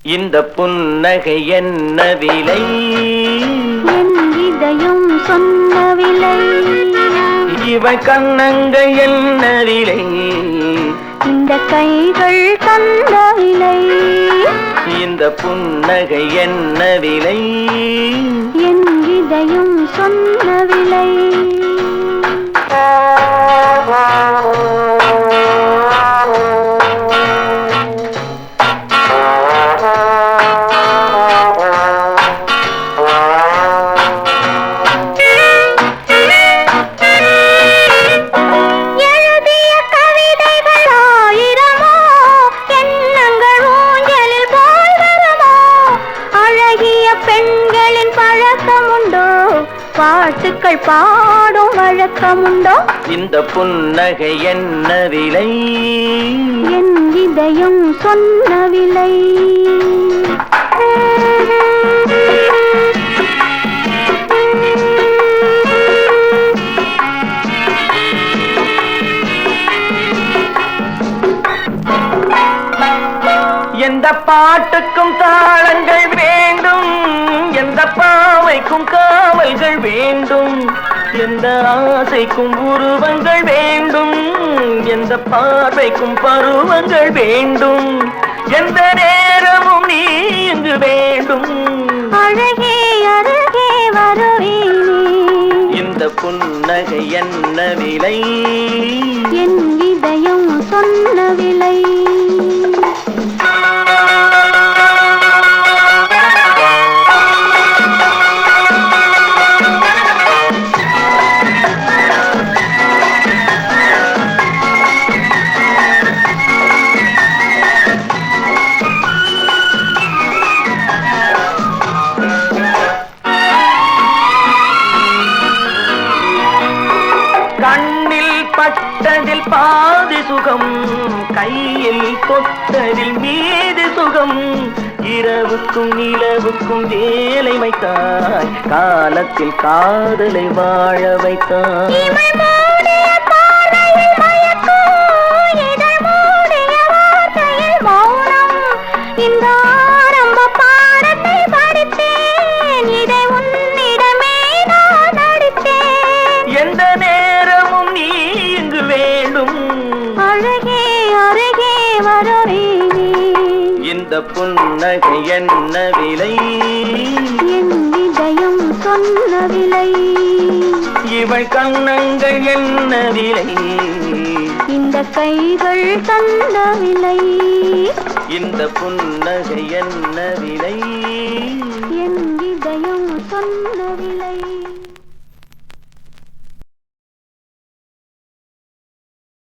இந்த புன்னகை என்ன விலை? என் இதயம் சொன்ன விலை. இவள் கண்ணங்கள் என்ன விலை? இந்த கைகள் தந்த விலை. இந்த புன்னகை என்ன விலை? என் இதயம் சொன்ன விலை. பெண்களின் பழக்கமுண்டோ? பாட்டுக்கள் பாடும் வழக்கமுண்டோ? இந்த புன்னகை என்ன விலை? என் இதயம் சொன்ன விலை. எந்த பாட்டுக்கும் தாளங்கள் வேண்டும், எந்த பாவைக்கும் காவல்கள் வேண்டும், எந்த ஆசைக்கும் உருவங்கள் வேண்டும், எந்த பார்வைக்கும் பருவங்கள் வேண்டும், எந்த நேரமும் நீ இங்கு வேண்டும். அழகே அருகே வருவேனே. இந்த புன்னகை என்ன விலை? என் இதயம் சொன்ன விலை. கண்ணில் பட்டதில் பாதி சுகம், கையில் தொட்டதில் மீதி சுகம். இரவுக்கும் நிலவுக்கும் வேலை வைத்தாய், காலத்தில் காதலை வாழ வைத்தாய். எந்த நேரமும் நீ இங்கு வேண்டும். அழகே அருகே வருவேனே. இந்த புன்னகை என்ன விலை? என் இதயம் சொன்ன விலை. இவள் கண்ணங்கள் என்ன விலை? இந்த கைகள் தந்த விலை. இந்த புன்னகை என்ன விலை? என் இதயம் சொன்ன விலை.